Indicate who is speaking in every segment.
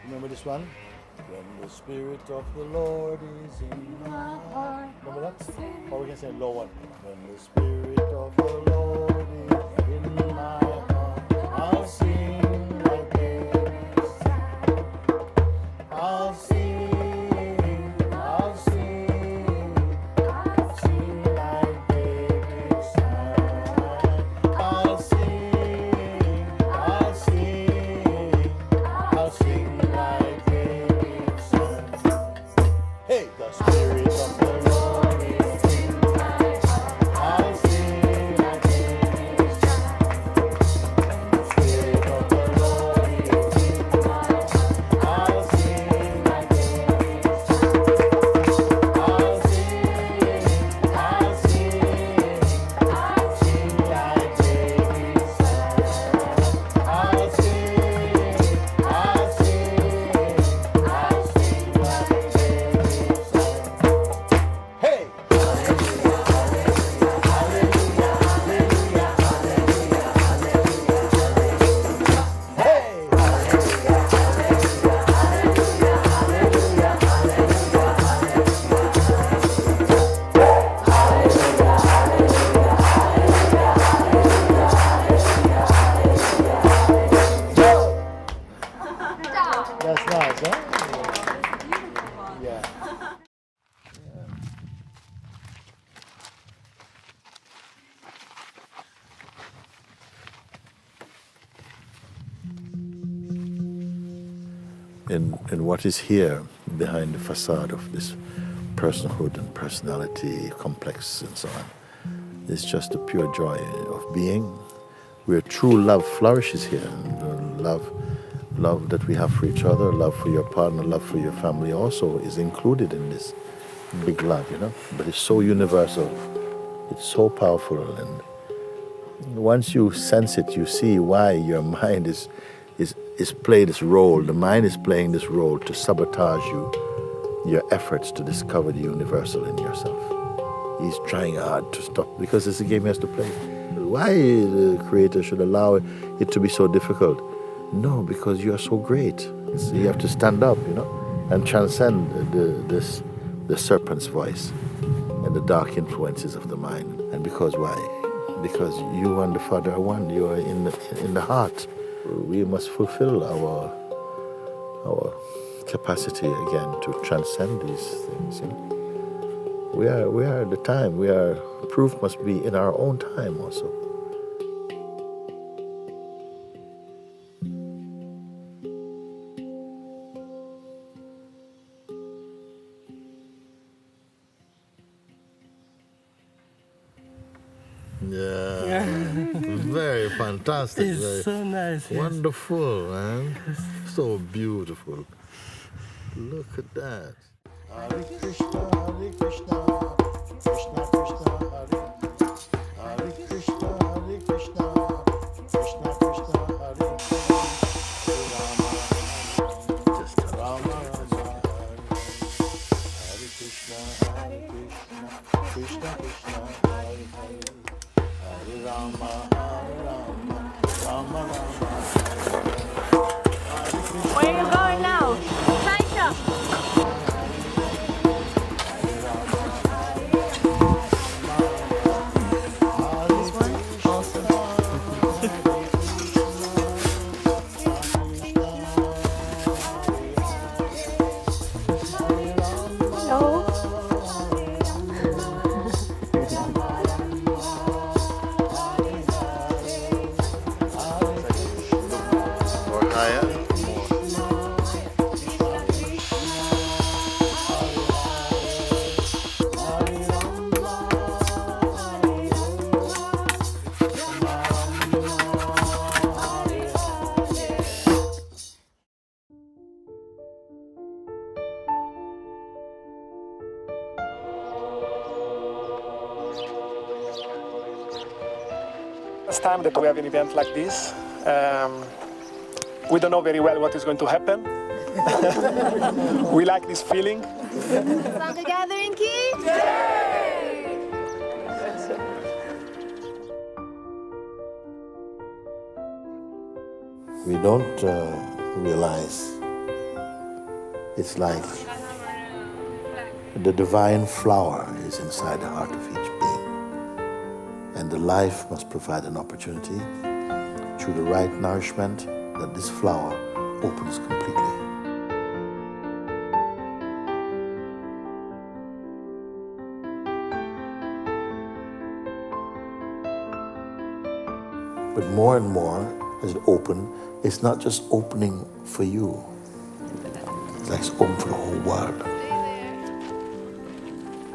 Speaker 1: Remember this one? When the Spirit of the Lord is in my heart. Remember that? Or we can say a low one. When the Spirit of the Lord is in my heart, I'll sing like David sang. I'll sing, I'll sing, I'll sing like David sang. I'll sing, I'll sing, I'll sing like David sang. Hey, the Spirit of the Lord is in my heart. I'll sing like David sang. The Spirit of the Lord is in my heart. I'll sing like David sang. I'll sing, I'll sing, I'll sing like David sang. I'll sing, I'll sing, I'll sing like David sang. Hey! Hallelujah, hallelujah, hallelujah, hallelujah, hallelujah, hallelujah. Hey! Hallelujah, hallelujah, hallelujah, hallelujah, That's nice, huh? Yeah. And what is here behind the facade of this personhood and personality complex and so on is just the pure joy of being, where true love flourishes here. And love that we have for each other, love for your partner, love for your family also is included in this big love, But it's so universal, it's so powerful, and once you sense it, you see why your mind is playing this role. The mind is playing this role to sabotage your efforts to discover the universal in yourself. He's trying hard to stop, because it's a game he has to play. Why the Creator should allow it to be so difficult? No, because you are so great. So you have to stand up, and transcend the serpent's voice and the dark influences of the mind. And because why? Because you and the Father are one. You are in the heart. We must fulfill our capacity again to transcend these things. We are at the time. Proof must be in our own time also. Yeah. Very fantastic.
Speaker 2: It's
Speaker 1: very
Speaker 2: so nice. Yes.
Speaker 1: Wonderful, man. So beautiful. Look at that. Hare Krishna, Hare Krishna, Krishna Krishna, Hare Hare Krishna, Hare Krishna, Krishna Krishna, Hare Just Rama, Rama, Hare Krishna, Hare Krishna, Krishna Krishna, Hare Hare, Hare Rama, Rama Rama,
Speaker 3: Where are you going now? Sahaja.
Speaker 4: First time that we have an event like this. We don't know very well what is going to happen. We like this feeling.
Speaker 3: Sangha Gathering-om.
Speaker 1: We don't realize It's like the divine flower is inside the heart of each being. And the life must provide an opportunity through the right nourishment that this flower opens completely. But more and more, as it opens, it's not just opening for you. It's like it's open for the whole world.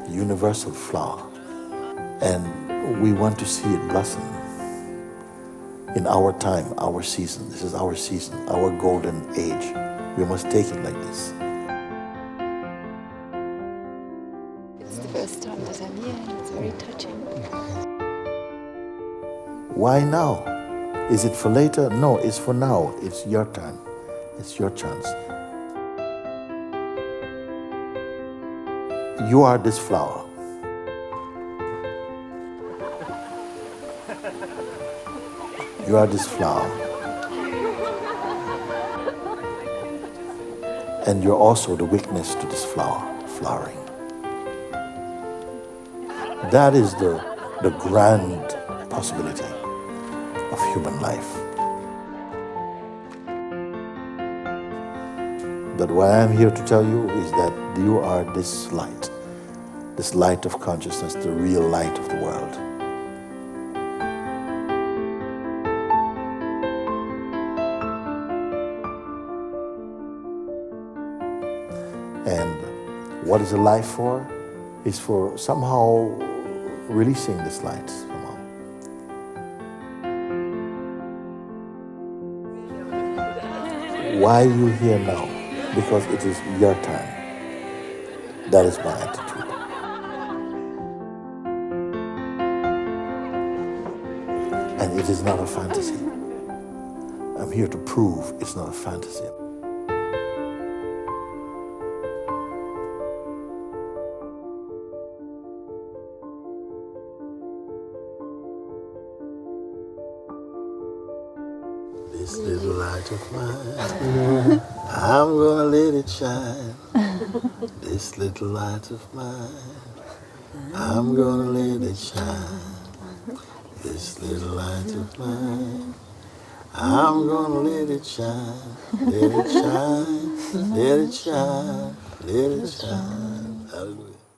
Speaker 1: Universal flower. And we want to see it blossom in our time, our season. This is our season, our golden age. We must take it like this.
Speaker 2: It's the first time that I'm here and it's very touching.
Speaker 1: Why now? Is it for later? No, it's for now. It's your turn. It's your chance. You are this flower. You are this flower. And you're also the witness to this flower flowering. That is the grand possibility of human life. But what I'm here to tell you is that you are this light of consciousness, the real light of the world. And what is the life for? Is for somehow releasing this light somehow. Why are you here now? Because it is your turn. That is my attitude. And it is not a fantasy. I'm here to prove it's not a fantasy. This little light of mine, I'm gonna let it shine. This little light of mine, I'm gonna let it shine. This little light of mine, I'm gonna let it shine. Let it shine, let it shine, let it shine. Hallelujah.